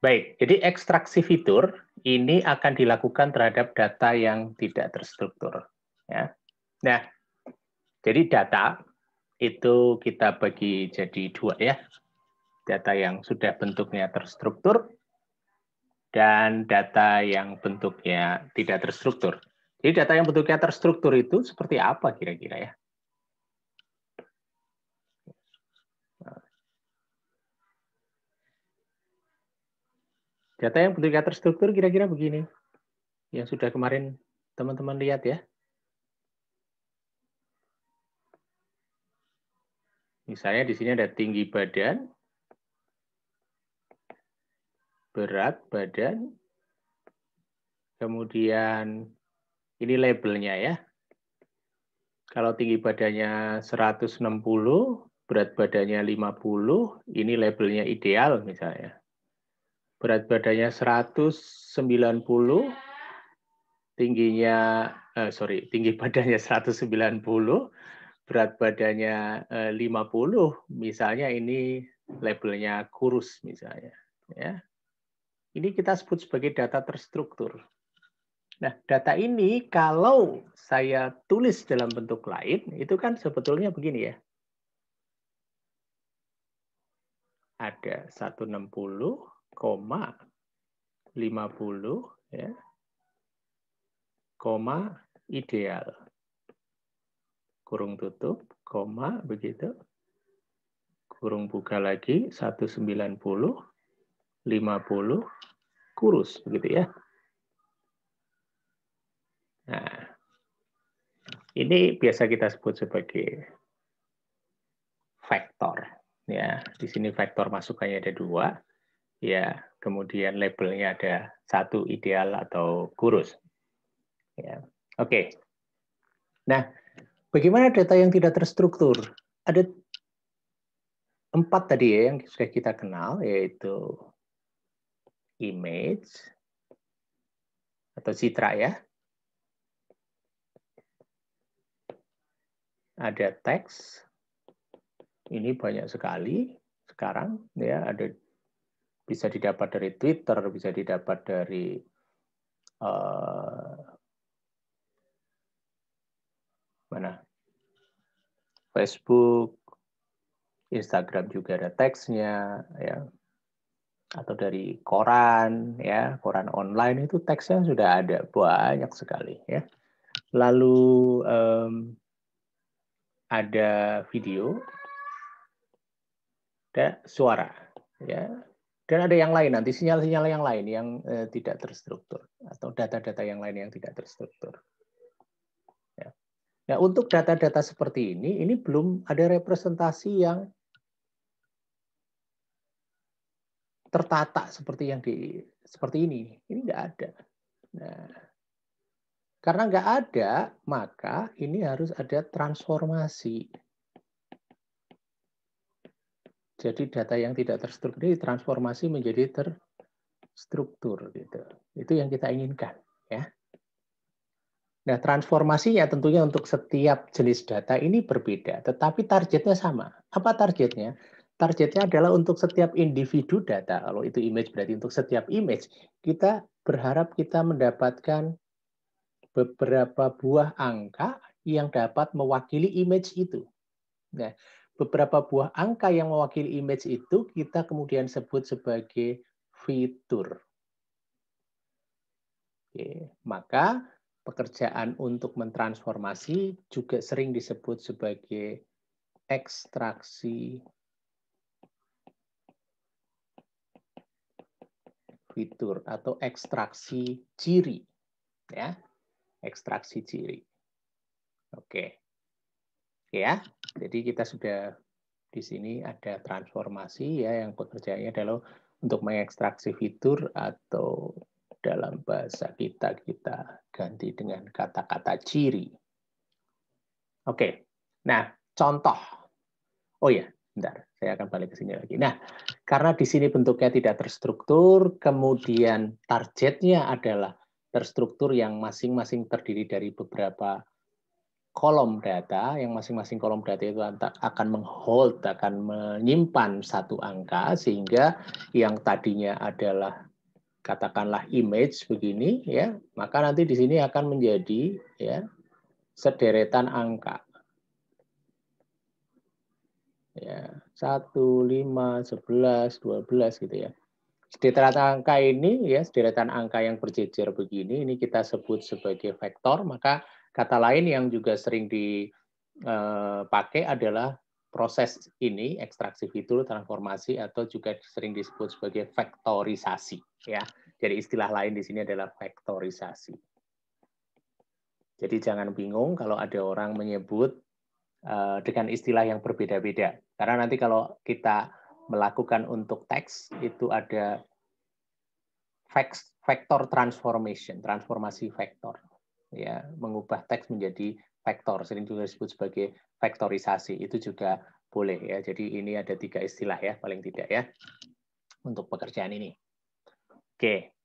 Baik, jadi ekstraksi fitur ini akan dilakukan terhadap data yang tidak terstruktur. Ya. Nah, jadi data itu kita bagi jadi dua ya. Data yang sudah bentuknya terstruktur dan data yang bentuknya tidak terstruktur. Jadi data yang bentuknya terstruktur itu seperti apa kira-kira ya? Data yang bentuknya terstruktur kira-kira begini. Yang sudah kemarin teman-teman lihat ya. Misalnya di sini ada tinggi badan, berat badan, kemudian ini labelnya ya. Kalau tinggi badannya 160, berat badannya 50, ini labelnya ideal misalnya. Berat badannya 190, tinggi badannya 190, berat badannya 50, misalnya ini labelnya kurus misalnya. Ya. Ini kita sebut sebagai data terstruktur. Nah, data ini kalau saya tulis dalam bentuk lain, itu kan sebetulnya begini ya. Ada 160, 50 ya, koma ideal. Kurung tutup, koma begitu. Kurung buka lagi 190, 50 kurus begitu ya. Nah, ini biasa kita sebut sebagai vektor ya. Di sini vektor masukannya ada 2. Ya, kemudian labelnya ada 1 ideal atau kurus. Ya. Oke. Nah, bagaimana data yang tidak terstruktur? Ada 4 tadi ya yang sudah kita kenal, yaitu image atau citra ya. Ada teks. Ini banyak sekali sekarang ya, ada bisa didapat dari Twitter, bisa didapat dari Facebook, Instagram juga ada teksnya ya, atau dari koran ya, koran online itu teksnya sudah ada banyak sekali ya. Lalu ada video, ada suara ya. Dan ada yang lain nanti, sinyal-sinyal yang lain yang tidak terstruktur atau data-data yang lain yang tidak terstruktur. Ya. Nah, untuk data-data seperti ini belum ada representasi yang tertata seperti ini. Ini nggak ada. Nah, karena nggak ada, maka ini harus ada transformasi. Jadi data yang tidak terstruktur ini transformasi menjadi terstruktur gitu. Itu yang kita inginkan ya. Nah, transformasinya tentunya untuk setiap jenis data ini berbeda, tetapi targetnya sama. Apa targetnya? Targetnya adalah untuk setiap individu data. Kalau itu image berarti untuk setiap image, kita berharap kita mendapatkan beberapa buah angka yang dapat mewakili image itu. Nah, beberapa buah angka yang mewakili image itu kita kemudian sebut sebagai fitur. Oke, maka pekerjaan untuk mentransformasi juga sering disebut sebagai ekstraksi fitur atau ekstraksi ciri. Ya, ekstraksi ciri. Oke. Ya, jadi kita sudah di sini ada transformasi ya yang pekerjaannya adalah untuk mengekstraksi fitur atau dalam bahasa kita ganti dengan kata-kata ciri. Oke. Nah, contoh. Oh ya, bentar. Saya akan balik ke sini lagi. Nah, karena di sini bentuknya tidak terstruktur, kemudian targetnya adalah terstruktur yang masing-masing terdiri dari beberapa kolom data, yang masing-masing kolom data itu akan menghold, akan menyimpan satu angka, sehingga yang tadinya adalah katakanlah image begini, ya, maka nanti di sini akan menjadi ya sederetan angka. Ya, 1, 5, 11, 12 gitu ya. Sederetan angka ini ya, sederetan angka yang berjejer begini, ini kita sebut sebagai vektor. Maka kata lain yang juga sering dipakai adalah proses ini, ekstraksi fitur, transformasi, atau juga sering disebut sebagai vektorisasi. Ya, jadi istilah lain di sini adalah vektorisasi. Jadi jangan bingung kalau ada orang menyebut dengan istilah yang berbeda-beda. Karena nanti kalau kita melakukan untuk teks, itu ada vektor transformation, transformasi vektor. Ya, mengubah teks menjadi vektor, sering juga disebut sebagai vektorisasi. Itu juga boleh ya. Jadi ini ada 3 istilah ya, paling tidak ya, untuk pekerjaan ini. Oke.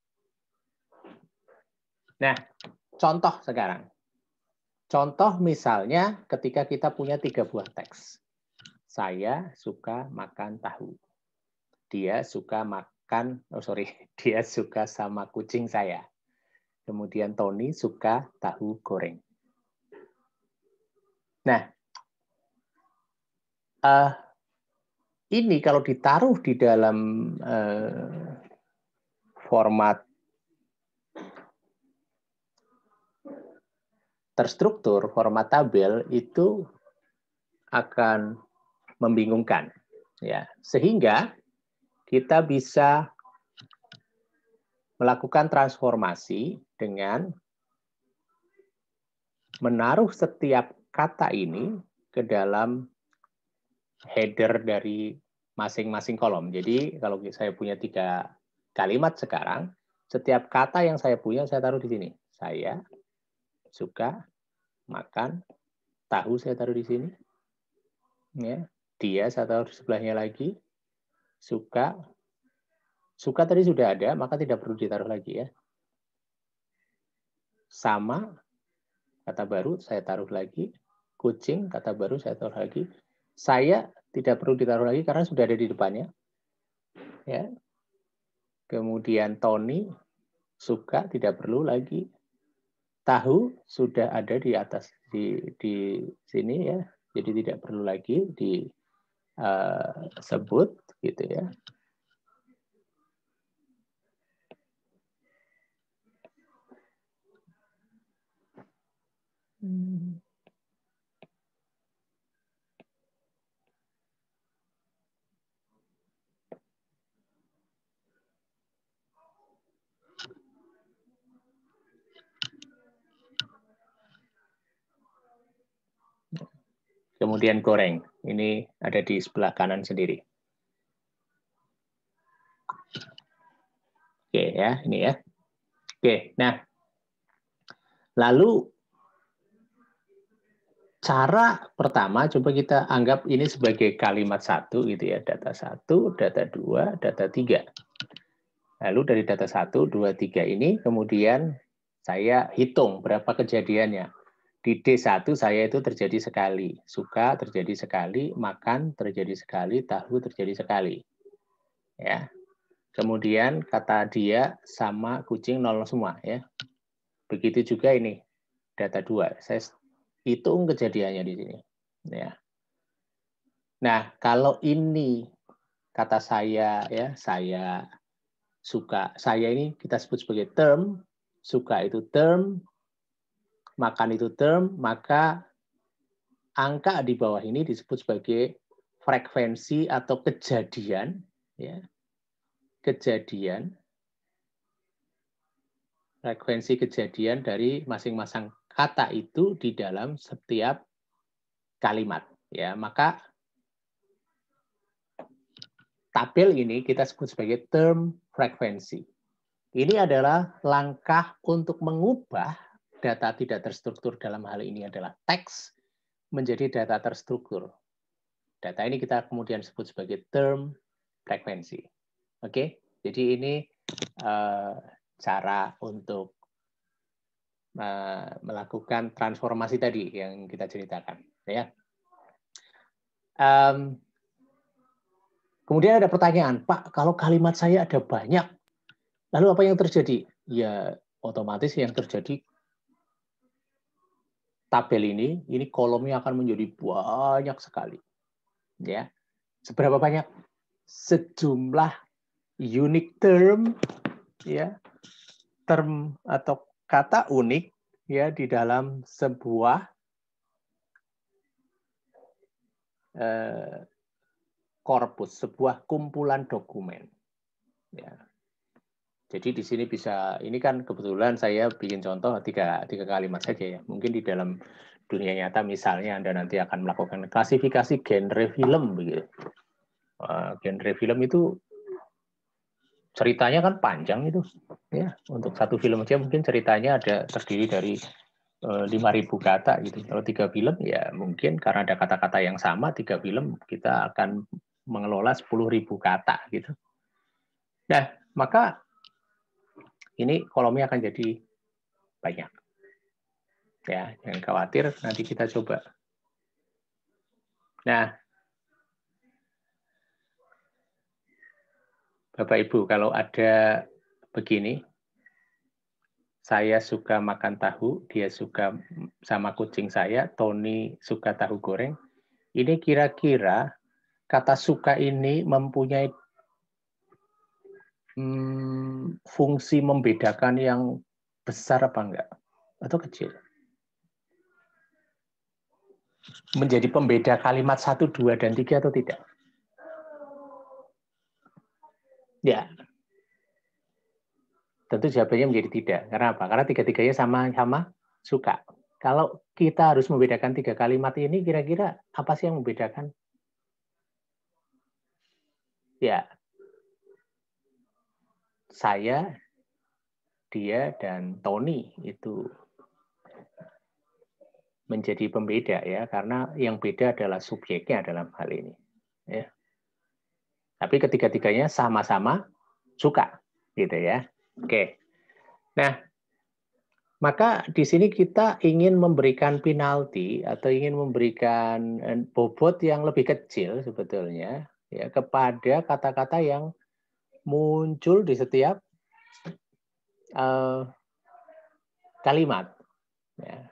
Nah, contoh sekarang. Contoh misalnya ketika kita punya 3 buah teks. Saya suka makan tahu. Dia suka dia suka sama kucing saya. Kemudian Tony suka tahu goreng. Nah, ini kalau ditaruh di dalam format terstruktur, format tabel, itu akan membingungkan. Ya, sehingga kita bisa melakukan transformasi dengan menaruh setiap kata ini ke dalam header dari masing-masing kolom. Jadi kalau saya punya 3 kalimat sekarang, setiap kata yang saya punya saya taruh di sini. Saya suka makan tahu, saya taruh di sini. Ya, dia saya taruh di sebelahnya lagi. Suka tadi sudah ada, maka tidak perlu ditaruh lagi ya. Sama, kata baru saya taruh lagi. Kucing, kata baru saya taruh lagi. Saya tidak perlu ditaruh lagi karena sudah ada di depannya. Ya. Kemudian Tony, suka, tidak perlu lagi. Tahu sudah ada di atas di sini ya. Jadi tidak perlu lagi disebut gitu ya. Kemudian goreng. Ini ada di sebelah kanan sendiri. Oke ya, ini ya. Oke, nah. Lalu cara pertama, coba kita anggap ini sebagai kalimat 1 gitu ya. Data 1, data 2, data 3. Lalu dari data 1, 2, 3 ini kemudian saya hitung berapa kejadiannya. Di D1 saya itu terjadi sekali. Suka terjadi sekali, makan terjadi sekali, tahu terjadi sekali. Ya. Kemudian kata dia sama kucing 0 semua ya. Begitu juga ini data 2. Saya hitung kejadiannya di sini. Ya. Nah, kalau ini kata saya ya, saya suka. Saya ini kita sebut sebagai term, suka itu term, makan itu term, maka angka di bawah ini disebut sebagai frekuensi atau kejadian ya. Kejadian frekuensi kejadian dari masing-masing kata itu di dalam setiap kalimat ya. Maka tabel ini kita sebut sebagai term frekuensi. Ini adalah langkah untuk mengubah data tidak terstruktur, dalam hal ini adalah teks, menjadi data terstruktur. Data ini kita kemudian sebut sebagai term frekuensi. Oke, jadi ini cara untuk melakukan transformasi tadi yang kita ceritakan, ya. Kemudian ada pertanyaan, Pak, kalau kalimat saya ada banyak, lalu apa yang terjadi? Ya, otomatis yang terjadi tabel ini kolomnya akan menjadi banyak sekali, ya. Seberapa banyak? Sejumlah unique term, ya, term atau kata unik, ya, di dalam sebuah korpus, sebuah kumpulan dokumen. Ya. Jadi di sini bisa, ini kan kebetulan saya bikin contoh tiga kalimat saja ya. Mungkin di dalam dunia nyata misalnya Anda nanti akan melakukan klasifikasi genre film begitu. Genre film itu ceritanya kan panjang itu, ya. Untuk satu film aja mungkin ceritanya ada terdiri dari 5.000 kata gitu. Kalau 3 film ya mungkin karena ada kata-kata yang sama, 3 film kita akan mengelola 10.000 kata gitu. Nah, maka ini kolomnya akan jadi banyak. Ya, jangan khawatir, nanti kita coba. Nah, Bapak Ibu, kalau ada begini, saya suka makan tahu, dia suka sama kucing saya, Tony suka tahu goreng. Ini kira-kira kata suka ini mempunyai fungsi membedakan yang besar apa enggak? Atau kecil? Menjadi pembeda kalimat 1, 2, dan 3 atau tidak? Ya. Tentu jawabannya menjadi tidak. Karena apa? Karena tiga-tiganya sama-sama suka. Kalau kita harus membedakan 3 kalimat ini, kira-kira apa sih yang membedakan? Ya. Saya, dia, dan Tony itu menjadi pembeda ya, karena yang beda adalah subjeknya dalam hal ini. Ya. Tapi ketiga-tiganya sama-sama suka, gitu ya. Oke. Nah, maka di sini kita ingin memberikan penalti atau ingin memberikan bobot yang lebih kecil sebetulnya ya kepada kata-kata yang muncul di setiap kalimat. Ya.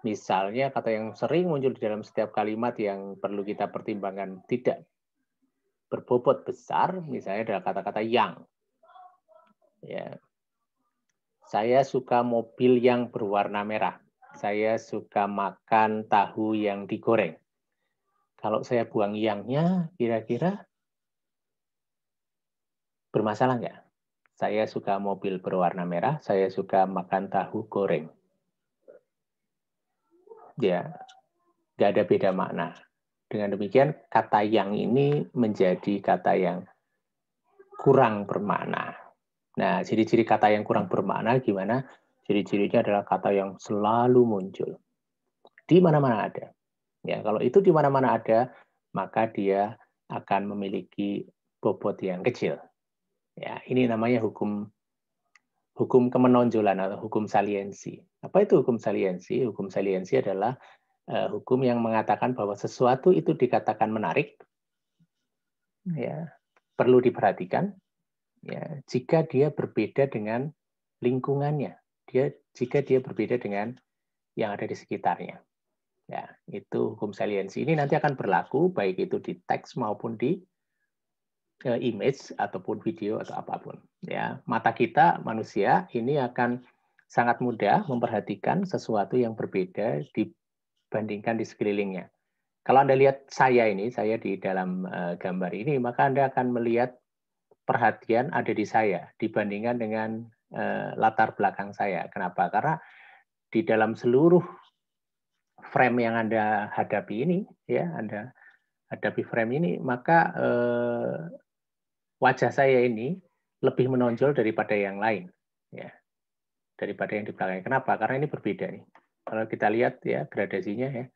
Misalnya kata yang sering muncul di dalam setiap kalimat yang perlu kita pertimbangkan tidak berbobot besar, misalnya adalah kata-kata yang. Ya. Saya suka mobil yang berwarna merah. Saya suka makan tahu yang digoreng. Kalau saya buang yangnya, kira-kira bermasalah nggak? Saya suka mobil berwarna merah, saya suka makan tahu goreng. Ya, nggak ada beda makna. Dengan demikian, kata yang ini menjadi kata yang kurang bermakna. Nah, ciri-ciri kata yang kurang bermakna gimana? Ciri-cirinya adalah kata yang selalu muncul. Di mana-mana ada. Ya, kalau itu di mana-mana ada, maka dia akan memiliki bobot yang kecil. Ya, ini namanya hukum kemenonjolan atau hukum saliensi. Apa itu hukum saliensi? Hukum saliensi adalah hukum yang mengatakan bahwa sesuatu itu dikatakan menarik, ya, perlu diperhatikan, ya, jika dia berbeda dengan lingkungannya, jika dia berbeda dengan yang ada di sekitarnya. Ya, itu hukum saliensi. Ini nanti akan berlaku baik itu di teks maupun di image ataupun video atau apapun. Ya, mata kita manusia ini akan sangat mudah memperhatikan sesuatu yang berbeda dibandingkan di sekelilingnya. Kalau Anda lihat saya di dalam gambar ini, maka Anda akan melihat perhatian ada di saya dibandingkan dengan latar belakang saya. Kenapa? Karena di dalam seluruh frame yang Anda hadapi ini, ya, Anda hadapi frame ini, maka wajah saya ini lebih menonjol daripada yang lain, ya, daripada yang di belakang. Kenapa? Karena ini berbeda nih. Kalau kita lihat ya gradasinya ya,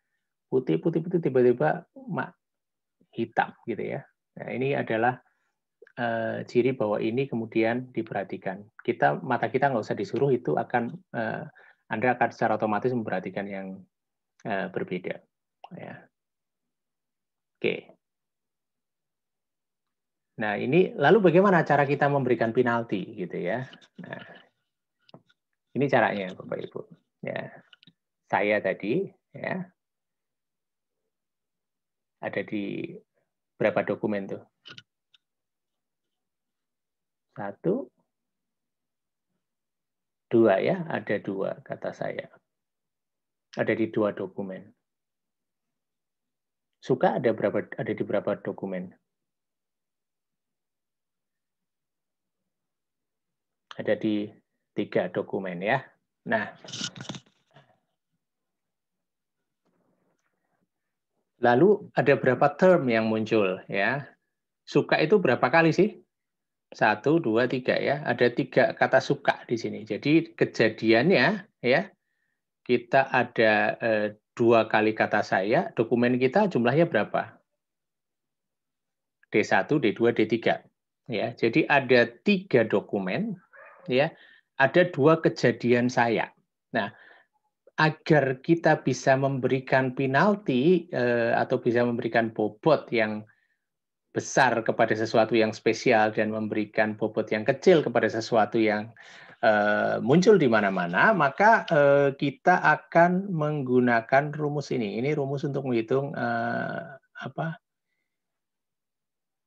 putih tiba-tiba hitam gitu ya. Nah, ini adalah ciri bahwa ini kemudian diperhatikan. Mata kita nggak usah disuruh, itu akan Anda akan secara otomatis memperhatikan yang berbeda. Ya. Oke. Nah, ini lalu bagaimana cara kita memberikan penalti gitu ya? Nah, ini caranya Bapak Ibu. Ya. Saya tadi ya ada di berapa dokumen tuh? 1, 2 ya, ada 2 kata saya. Ada di 2 dokumen. Suka ada di berapa dokumen? Ada di 3 dokumen ya. Nah, lalu ada berapa term yang muncul ya? Suka itu berapa kali sih? 1, 2, 3 ya. Ada 3 kata suka di sini. Jadi kejadiannya ya, kita ada 2 kali kata saya, dokumen kita jumlahnya berapa? D1, D2, D3. Ya, jadi ada 3 dokumen ya. Ada 2 kejadian saya. Nah, agar kita bisa memberikan penalti atau bisa memberikan bobot yang besar kepada sesuatu yang spesial dan memberikan bobot yang kecil kepada sesuatu yang muncul di mana-mana, maka kita akan menggunakan rumus ini. Ini rumus untuk menghitung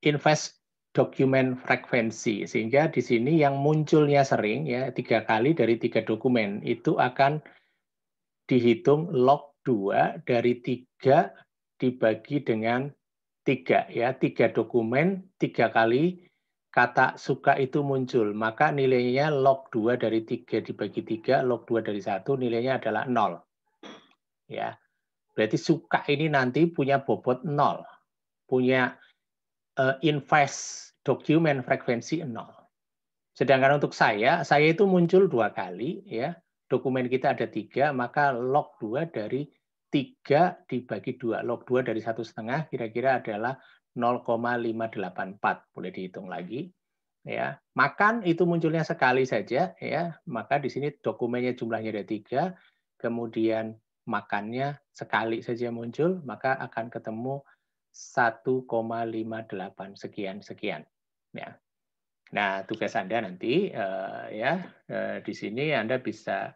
invest dokumen frekuensi, sehingga di sini yang munculnya sering ya 3 kali dari 3 dokumen itu akan dihitung log 2 dari 3 dibagi dengan 3 ya, 3 dokumen 3 kali kata suka itu muncul, maka nilainya log 2 dari 3 dibagi 3, log 2 dari 1 nilainya adalah 0. Ya. Berarti suka ini nanti punya bobot 0. Punya invest dokumen frekuensi 0. Sedangkan untuk saya itu muncul 2 kali ya. Dokumen kita ada 3, maka log 2 dari 3 dibagi 2. Log 2 dari 1,5 kira-kira adalah 0,584. Boleh dihitung lagi. Ya. Makan itu munculnya sekali saja ya. Maka di sini dokumennya jumlahnya ada 3, kemudian makannya sekali saja muncul, maka akan ketemu 1,58 sekian. Ya. Nah, tugas Anda nanti di sini Anda bisa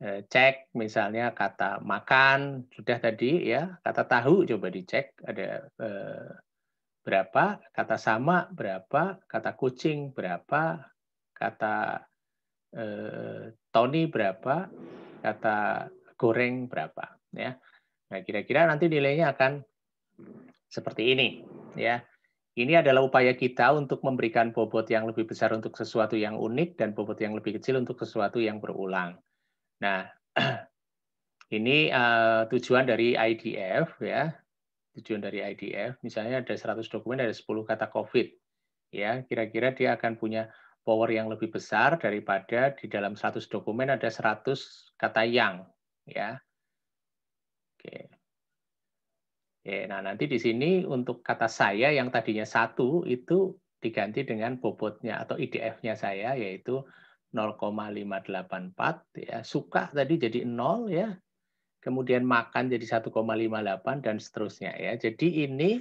cek misalnya kata makan sudah tadi ya, kata tahu coba dicek ada berapa, kata sama berapa, kata kucing berapa, kata Tony berapa, kata goreng berapa ya. Nah, kira-kira nanti nilainya akan seperti ini ya. Ini adalah upaya kita untuk memberikan bobot yang lebih besar untuk sesuatu yang unik dan bobot yang lebih kecil untuk sesuatu yang berulang. Nah, ini tujuan dari IDF ya. Tujuan dari IDF, misalnya ada 100 dokumen, ada 10 kata COVID. Ya, kira-kira dia akan punya power yang lebih besar daripada di dalam 100 dokumen ada 100 kata yang. Ya. Oke. Nah, nanti di sini untuk kata saya yang tadinya 1 itu diganti dengan bobotnya atau IDF-nya saya yaitu 0,584 ya. Suka tadi jadi 0 ya. Kemudian makan jadi 1,58 dan seterusnya ya. Jadi ini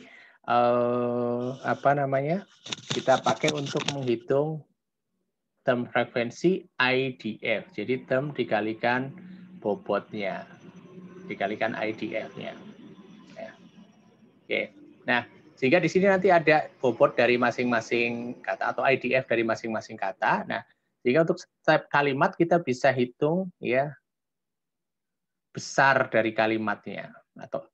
kita pakai untuk menghitung term frekuensi IDF. Jadi term dikalikan bobotnya, dikalikan IDF-nya. Oke. Nah, sehingga di sini nanti ada bobot dari masing-masing kata atau IDF dari masing-masing kata. Nah, sehingga untuk setiap kalimat kita bisa hitung ya besar dari kalimatnya atau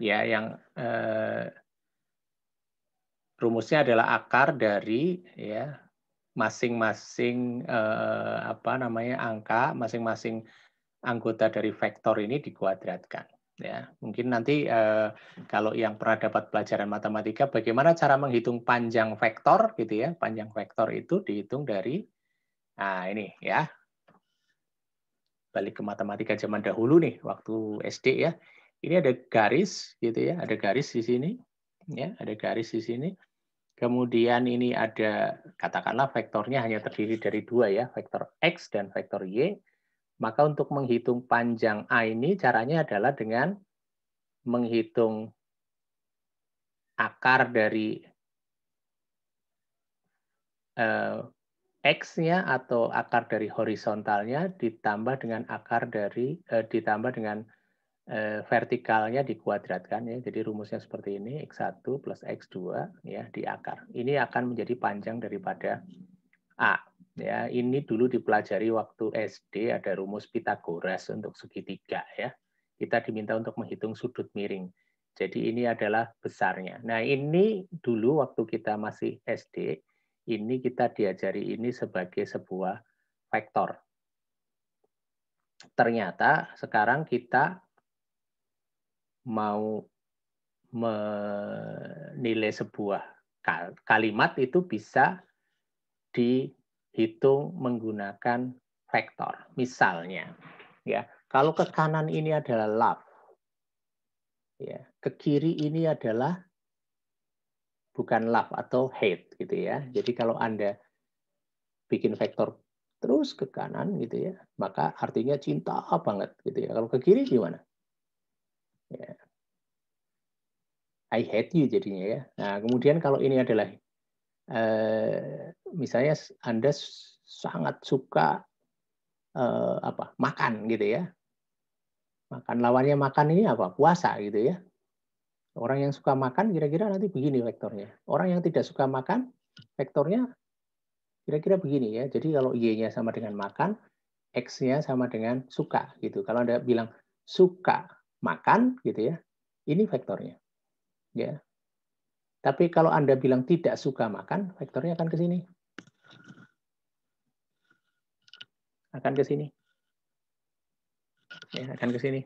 ya yang rumusnya adalah akar dari ya masing-masing angka, masing-masing anggota dari vektor ini dikuadratkan. Ya, mungkin nanti kalau yang pernah dapat pelajaran matematika, bagaimana cara menghitung panjang vektor, gitu ya? Panjang vektor itu dihitung dari, nah ini ya, balik ke matematika zaman dahulu nih, waktu SD ya. Ini ada garis gitu ya, ada garis di sini, ya, ada garis di sini. Kemudian ini ada, katakanlah vektornya hanya terdiri dari 2 ya, vektor X dan vektor Y. Maka untuk menghitung panjang A ini caranya adalah dengan menghitung akar dari X-nya atau akar dari horizontalnya ditambah dengan akar dari ditambah dengan vertikalnya dikuadratkan ya. Jadi rumusnya seperti ini, X1 plus X2 ya di akar. Ini akan menjadi panjang daripada A. Ya, ini dulu dipelajari waktu SD, ada rumus Pythagoras untuk segitiga ya. Kita diminta untuk menghitung sudut miring. Jadi ini adalah besarnya. Nah, ini dulu waktu kita masih SD, ini kita diajari ini sebagai sebuah vektor. Ternyata sekarang kita mau menilai sebuah kalimat itu bisa dihitung menggunakan vektor. Misalnya, ya, kalau ke kanan ini adalah love, ya, ke kiri ini adalah bukan love atau hate, gitu ya. Jadi kalau Anda bikin vektor terus ke kanan, gitu ya, maka artinya cinta banget, gitu ya. Kalau ke kiri gimana? Ya, I hate you jadinya ya. Nah, kemudian kalau ini adalah misalnya Anda sangat suka makan gitu ya. Makan lawannya makan ini apa? Puasa gitu ya. Orang yang suka makan kira-kira nanti begini vektornya. Orang yang tidak suka makan vektornya kira-kira begini ya. Jadi kalau Y-nya sama dengan makan, X-nya sama dengan suka gitu. Kalau Anda bilang suka makan gitu ya, ini vektornya. Ya. Tapi kalau Anda bilang tidak suka makan, vektornya akan ke sini. Akan ke sini. Ya, akan ke sini.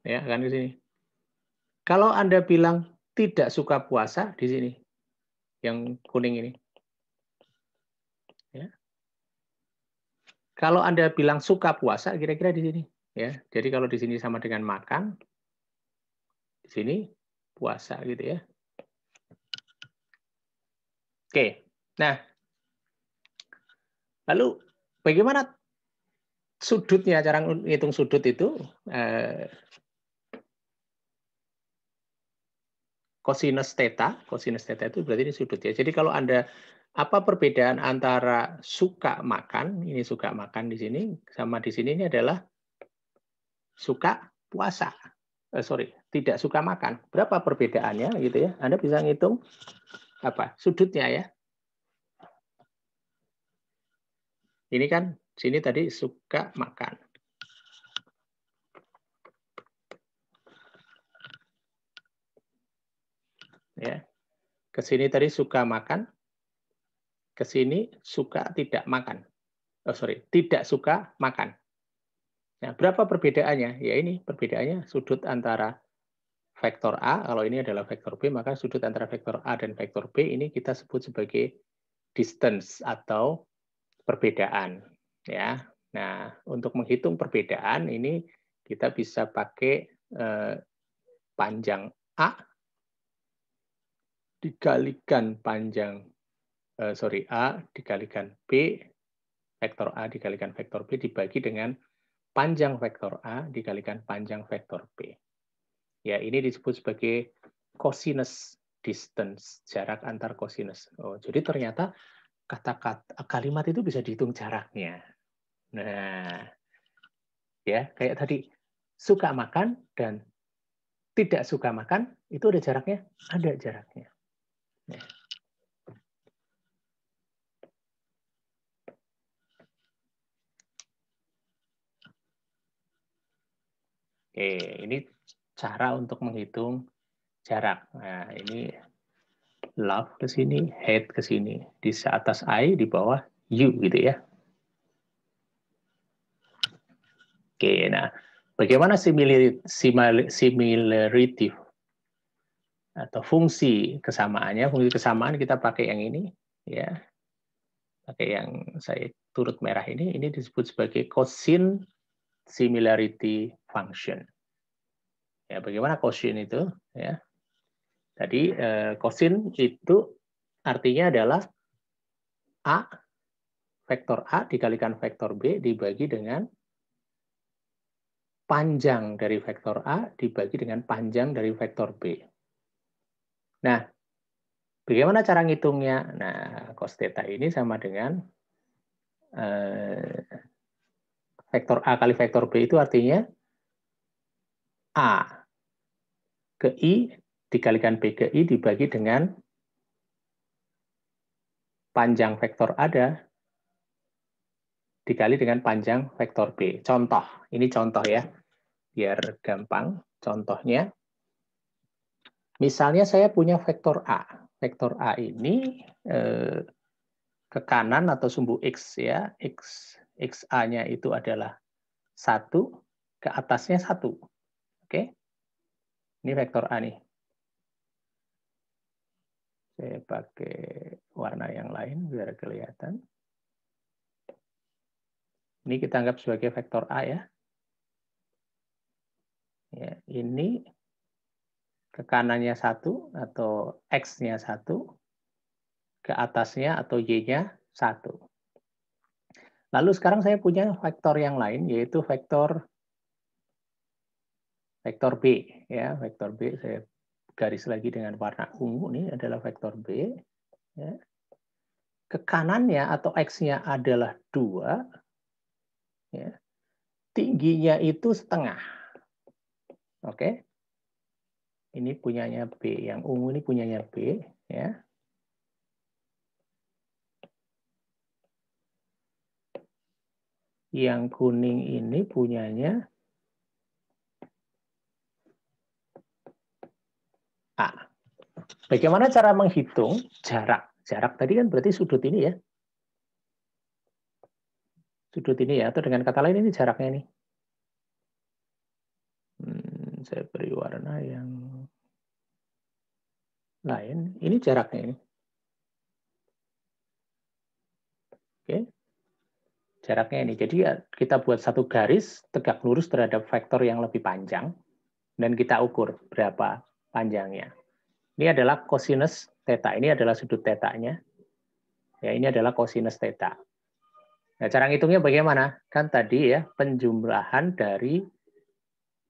Ya, akan ke sini. Kalau Anda bilang tidak suka puasa di sini, yang kuning ini. Ya. Kalau Anda bilang suka puasa, kira-kira di sini. Ya, jadi kalau di sini sama dengan makan, di sini puasa gitu ya. Oke, nah lalu bagaimana sudutnya? Cara ngitung sudut itu cosinus theta itu berarti ini sudut ya. Jadi kalau Anda apa perbedaan antara suka makan, ini suka makan di sini, sama di sini ini adalah suka puasa. Tidak suka makan. Berapa perbedaannya gitu ya? Anda bisa ngitung apa? Sudutnya ya. Ini kan sini tadi suka makan. Ya. Ke sini tadi suka makan. Ke sini suka tidak makan. Tidak suka makan. Nah, berapa perbedaannya? Ya ini perbedaannya sudut antara vektor A, kalau ini adalah vektor B, maka sudut antara vektor A dan vektor B ini kita sebut sebagai distance atau perbedaan. Ya. Nah, untuk menghitung perbedaan ini kita bisa pakai panjang A dikalikan panjang A dikalikan B, vektor A dikalikan vektor B dibagi dengan panjang vektor A dikalikan panjang vektor B. Ya, ini disebut sebagai cosinus distance, jarak antar cosinus. Oh, jadi ternyata kata-kata kalimat itu bisa dihitung jaraknya. Nah, ya kayak tadi suka makan dan tidak suka makan itu ada jaraknya, ada jaraknya. Nah. Oke, ini cara untuk menghitung jarak. Nah, ini love ke sini, hate ke sini. Di atas I, di bawah U gitu ya. Oke, nah bagaimana similarity atau fungsi kesamaannya? Fungsi kesamaan kita pakai yang ini, ya, pakai yang saya turut merah ini disebut sebagai quotient similarity function. Ya, bagaimana quotient itu? Ya, tadi quotient itu artinya adalah A, vektor A dikalikan vektor B dibagi dengan panjang dari vektor A dibagi dengan panjang dari vektor B. Nah, bagaimana cara ngitungnya? Nah, cos theta ini sama dengan vektor A kali vektor B itu artinya A ke I dikalikan B ke I dibagi dengan panjang vektor A dikali dengan panjang vektor B. Contoh, ini contoh ya, biar gampang. Contohnya, misalnya saya punya vektor A. Vektor A ini ke kanan atau sumbu X ya, XA-nya itu adalah 1, ke atasnya 1. Oke? Ini vektor A nih. Saya pakai warna yang lain biar kelihatan. Ini kita anggap sebagai vektor A ya. Ya, ini ke kanannya 1 atau X-nya 1, ke atasnya atau Y-nya 1. Lalu sekarang saya punya vektor yang lain, yaitu vektor B. Ya, vektor B saya garis lagi dengan warna ungu, ini adalah vektor B. Ya. Ke kanannya atau X-nya adalah 2. Ya. Tingginya itu setengah. Oke. Ini punyanya B, yang ungu ini punyanya B, ya. Yang kuning ini punyanya A. Bagaimana cara menghitung jarak? Jarak tadi kan berarti sudut ini ya. Sudut ini ya, atau dengan kata lain ini jaraknya nih. Saya beri warna yang lain. Ini jaraknya ini. Oke. Jaraknya ini. Jadi ya, kita buat satu garis tegak lurus terhadap vektor yang lebih panjang dan kita ukur berapa panjangnya. Ini adalah cosinus theta. Ini adalah sudut theta-nya. Ya, ini adalah cosinus theta. Nah, cara ngitungnya bagaimana? Kan tadi ya, penjumlahan dari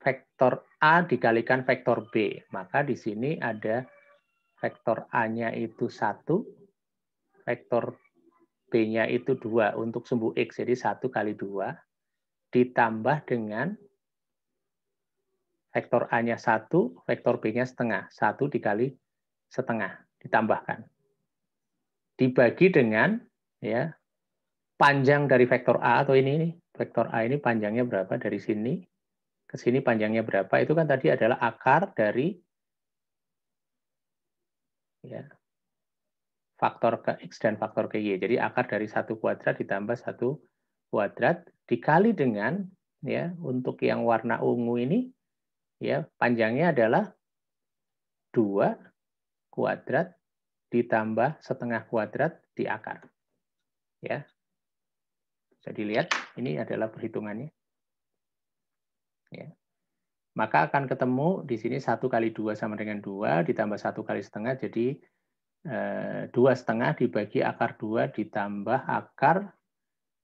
vektor A dikalikan vektor B. Maka di sini ada vektor A-nya itu 1, vektor B-nya itu 2 untuk sumbu X. Jadi 1 kali 2 ditambah dengan vektor A-nya 1, vektor B-nya setengah. 1 dikali setengah ditambahkan. Dibagi dengan ya panjang dari vektor A atau ini vektor A ini panjangnya berapa dari sini ke sini panjangnya berapa, itu kan tadi adalah akar dari ya faktor ke X dan faktor ke Y. Jadi akar dari 1 kuadrat ditambah 1 kuadrat dikali dengan ya untuk yang warna ungu ini ya panjangnya adalah 2 kuadrat ditambah setengah kuadrat di akar. Ya. Bisa dilihat ini adalah perhitungannya. Ya. Maka akan ketemu di sini 1 kali 2 sama dengan 2, ditambah 1 kali setengah, jadi 2 setengah dibagi akar 2 ditambah akar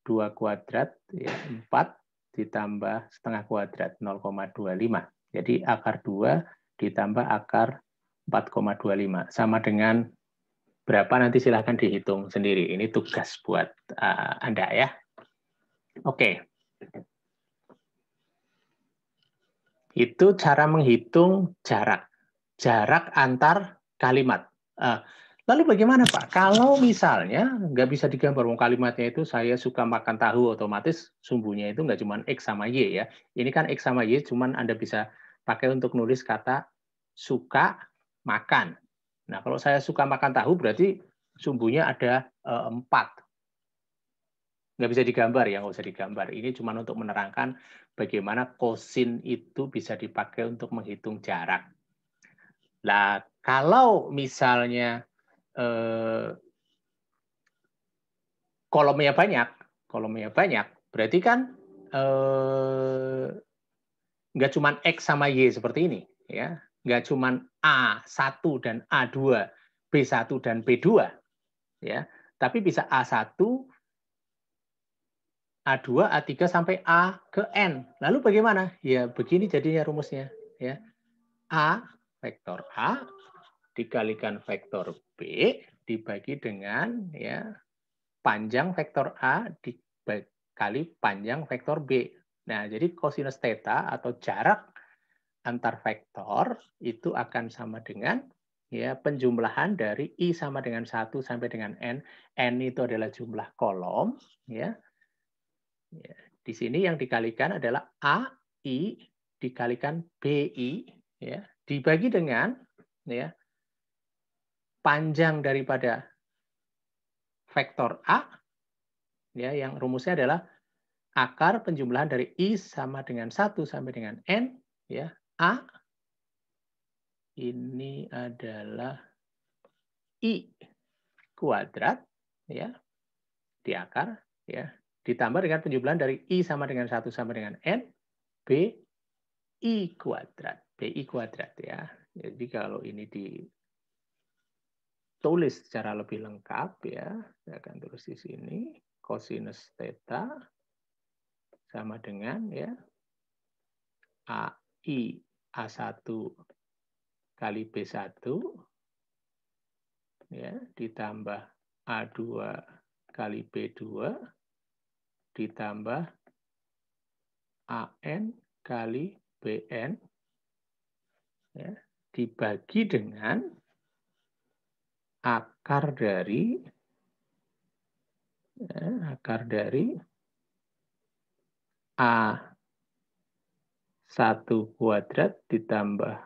2 kuadrat, ya, 4 ditambah setengah kuadrat, 0,25. Jadi akar 2 ditambah akar 4,25. Sama dengan berapa nanti silahkan dihitung sendiri. Ini tugas buat Anda ya. Oke. Itu cara menghitung jarak. Jarak antar kalimat. Lalu bagaimana Pak? Kalau misalnya nggak bisa digambar, kalimatnya itu saya suka makan tahu, otomatis sumbunya itu nggak cuma X sama Y ya. Ini kan X sama Y, cuman Anda bisa pakai untuk nulis kata suka makan. Nah, kalau saya suka makan tahu berarti sumbunya ada 4. nggak bisa digambar ya, nggak usah digambar. Ini cuma untuk menerangkan bagaimana kosin itu bisa dipakai untuk menghitung jarak. Nah, kalau misalnya kolomnya banyak, berarti kan nggak cuma X sama Y seperti ini, ya, nggak cuma A1 dan A2, B1 dan B2, ya, tapi bisa A1, A2, A3 sampai A ke N. Lalu bagaimana? Ya begini jadinya rumusnya, ya. A vektor A dikalikan vektor B dibagi dengan ya panjang vektor A dikali panjang vektor B. Nah, jadi kosinus theta atau jarak antar vektor itu akan sama dengan ya penjumlahan dari I sama dengan 1 sampai dengan N. N itu adalah jumlah kolom, ya. Ya, di sini yang dikalikan adalah AI dikalikan BI, ya, dibagi dengan ya panjang daripada vektor A, ya, yang rumusnya adalah akar penjumlahan dari I sama dengan 1 sampai dengan N, ya, A ini adalah I kuadrat, ya, di akar, ya, ditambah dengan penjumlahan dari I sama dengan 1 sampai dengan N, B I kuadrat, BI kuadrat, ya. Jadi kalau ini ditulis secara lebih lengkap, ya, saya akan tulis di sini kosinus theta sama dengan ya AI A1 kali B1 ya ditambah A2 kali B2 ditambah AN kali BN ya, dibagi dengan akar dari A1 kuadrat ditambah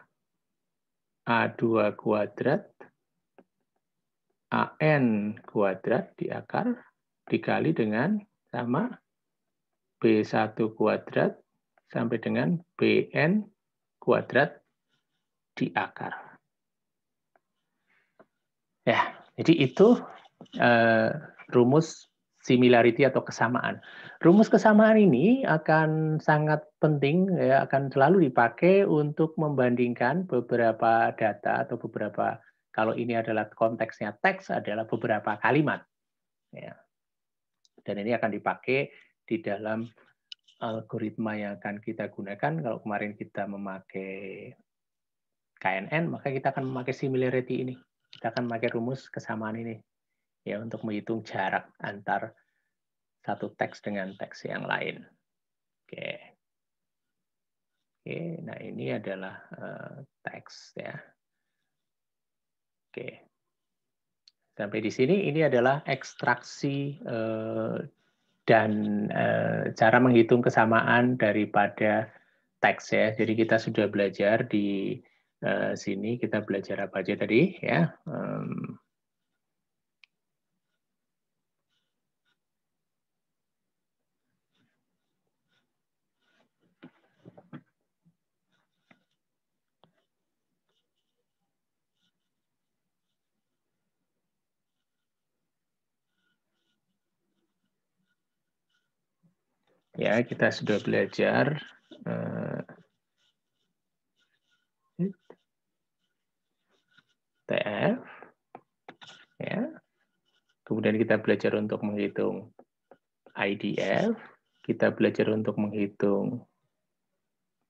A2 kuadrat AN kuadrat di akar dikali dengan sama B1 kuadrat sampai dengan BN kuadrat di akar. Ya, jadi itu rumus similarity atau kesamaan. Rumus kesamaan ini akan sangat penting, ya, akan selalu dipakai untuk membandingkan beberapa data atau beberapa, kalau ini adalah konteksnya teks, adalah beberapa kalimat. Ya. Dan ini akan dipakai di dalam algoritma yang akan kita gunakan. Kalau kemarin kita memakai KNN, maka kita akan memakai similarity ini. Kita akan memakai rumus kesamaan ini ya untuk menghitung jarak antar satu teks dengan teks yang lain. Oke. Oke, nah ini adalah teks ya. Oke. Sampai di sini ini adalah ekstraksi dan cara menghitung kesamaan daripada teks ya. Jadi kita sudah belajar di sini, kita belajar apa aja tadi ya. Ya, kita sudah belajar TF, ya. Kemudian kita belajar untuk menghitung IDF, kita belajar untuk menghitung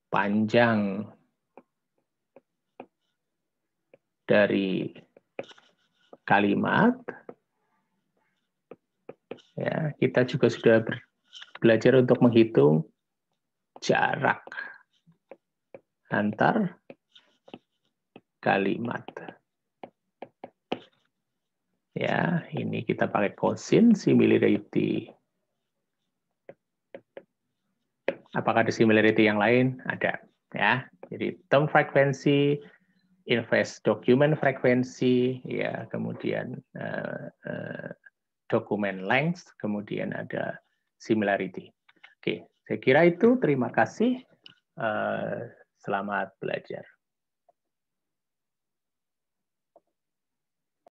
panjang dari kalimat. Ya, kita juga sudah belajar untuk menghitung jarak antar kalimat. Ya, ini kita pakai kosin similarity. Apakah ada similarity yang lain? Ada, ya. Jadi term frekuensi, inverse document frekuensi, ya, kemudian dokumen length, kemudian ada similarity. Oke, saya kira itu. Terima kasih. Selamat belajar.